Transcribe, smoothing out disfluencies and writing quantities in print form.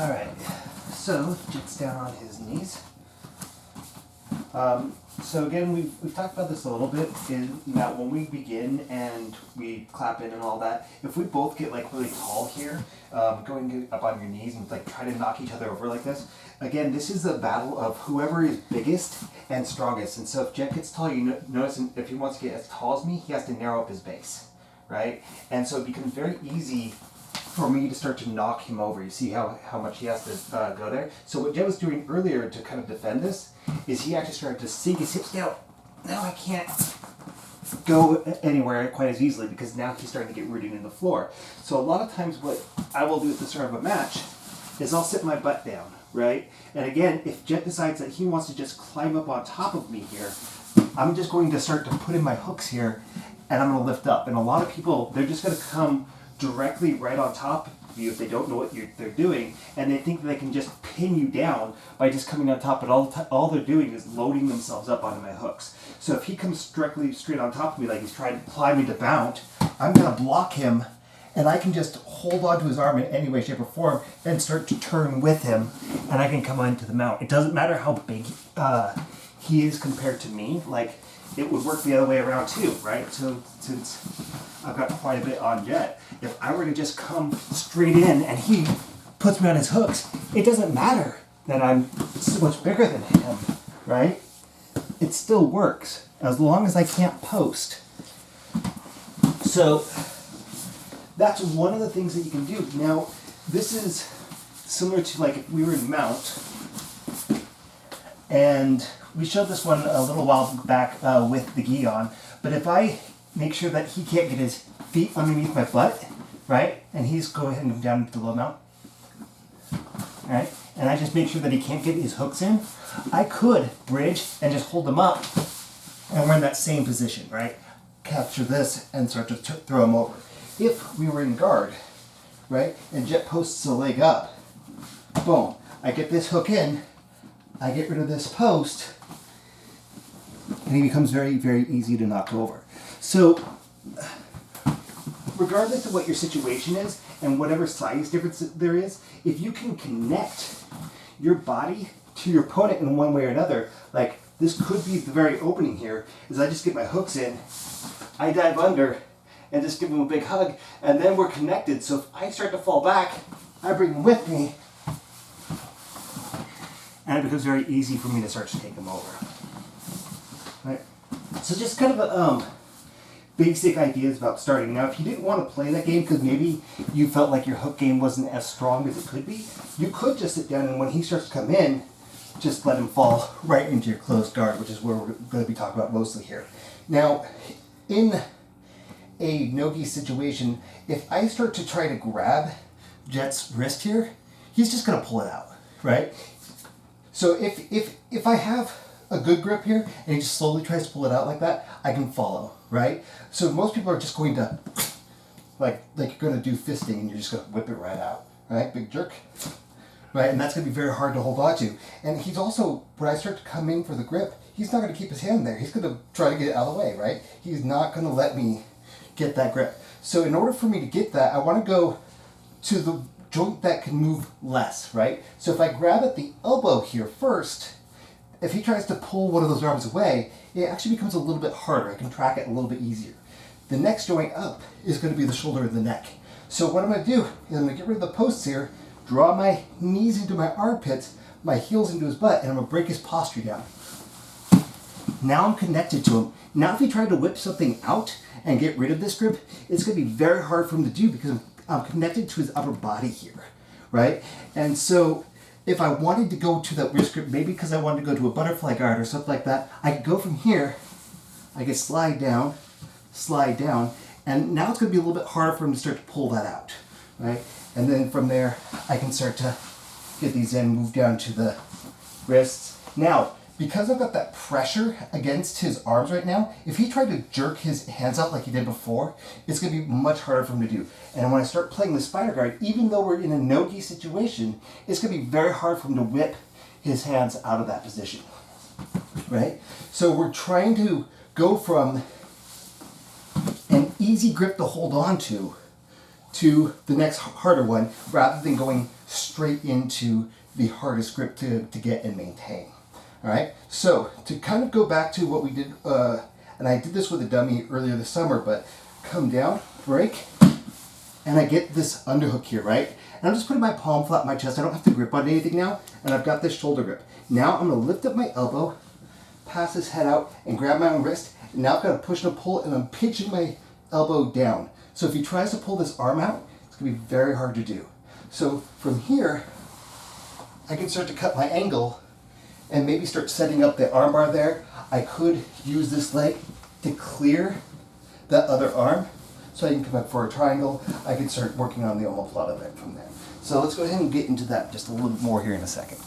Alright, so Jet's down on his knees. So again, we've talked about this a little bit, in that when we begin and we clap in and all that, if we both get like really tall here, going up on your knees and like try to knock each other over like this, again, this is a battle of whoever is biggest and strongest. And so if Jet gets tall, you notice if he wants to get as tall as me, he has to narrow up his base, right? And so it becomes very easy for me to start to knock him over. You see how much he has to go there? So what Jet was doing earlier to kind of defend this is he actually started to sink his hips down. Now I can't go anywhere quite as easily because now he's starting to get rooted in the floor. So a lot of times what I will do at the start of a match is I'll sit my butt down, right? And again, if Jet decides that he wants to just climb up on top of me here, I'm just going to start to put in my hooks here and I'm going to lift up. And a lot of people, they're just going to come directly right on top of you if they don't know what they're doing, and they think they can just pin you down by just coming on top, but all they're doing is loading themselves up onto my hooks. So if he comes directly straight on top of me like he's trying to ply me to mount, I'm going to block him, and I can just hold onto his arm in any way, shape, or form and start to turn with him, and I can come onto the mount. It doesn't matter how big he is compared to me. Like, it would work the other way around too, right? So since I've got quite a bit on Jet, if I were to just come straight in and he puts me on his hooks, it doesn't matter that I'm so much bigger than him, right? It still works as long as I can't post. So that's one of the things that you can do. Now, this is similar to like if we were in mount, and we showed this one a little while back with the gi on, but if I make sure that he can't get his feet underneath my butt, right, and he's go ahead and move down to the low mount, right, and I just make sure that he can't get his hooks in, I could bridge and just hold him up, and we're in that same position, right, capture this and start to throw him over. If we were in guard, right, and Jet posts a leg up, boom, I get this hook in, I get rid of this post, and he becomes very, very easy to knock over. So, regardless of what your situation is, and whatever size difference there is, if you can connect your body to your opponent in one way or another, like this could be the very opening here, is I just get my hooks in, I dive under, and just give him a big hug, and then we're connected. So if I start to fall back, I bring him with me, and it becomes very easy for me to start to take him over. Right? So just kind of basic ideas about starting. Now, if you didn't want to play that game because maybe you felt like your hook game wasn't as strong as it could be, you could just sit down and when he starts to come in, just let him fall right into your closed guard, which is where we're going to be talking about mostly here. Now, in a no-gi situation, if I start to try to grab Jet's wrist here, he's just going to pull it out, right? So if I have a good grip here and he just slowly tries to pull it out like that, I can follow, right? So most people are just going to, like you're going to do fisting and you're just going to whip it right out, right? Big jerk, right? And that's going to be very hard to hold on to. And he's also, when I start to come in for the grip, he's not going to keep his hand there. He's going to try to get it out of the way, right? He's not going to let me get that grip. So in order for me to get that, I want to go to the joint that can move less, right? So if I grab at the elbow here first, if he tries to pull one of those arms away, it actually becomes a little bit harder. I can track it a little bit easier. The next joint up is going to be the shoulder and the neck. So what I'm going to do is I'm going to get rid of the posts here, draw my knees into my armpits, my heels into his butt, and I'm going to break his posture down. Now I'm connected to him. Now if he tried to whip something out and get rid of this grip, it's going to be very hard for him to do because I'm connected to his upper body here, right? And so if I wanted to go to that wrist grip, maybe because I wanted to go to a butterfly guard or something like that, I could go from here, I could slide down, and now it's going to be a little bit harder for him to start to pull that out, right? And then from there, I can start to get these in, move down to the wrists. Now, because I've got that pressure against his arms right now, if he tried to jerk his hands out like he did before, it's going to be much harder for him to do. And when I start playing the spider guard, even though we're in a no-gi situation, it's going to be very hard for him to whip his hands out of that position, right? So we're trying to go from an easy grip to hold on to the next harder one, rather than going straight into the hardest grip to get and maintain. All right, so to kind of go back to what we did, and I did this with a dummy earlier this summer, but come down, break, and I get this underhook here, right? And I'm just putting my palm flat on my chest. I don't have to grip on anything now, and I've got this shoulder grip. Now I'm gonna lift up my elbow, pass this head out, and grab my own wrist. And now I've got to push and pull, and I'm pinching my elbow down. So if he tries to pull this arm out, it's gonna be very hard to do. So from here, I can start to cut my angle and maybe start setting up the armbar there. I could use this leg to clear that other arm so I can come up for a triangle. I can start working on the omoplata there from there. So let's go ahead and get into that just a little bit more here in a second.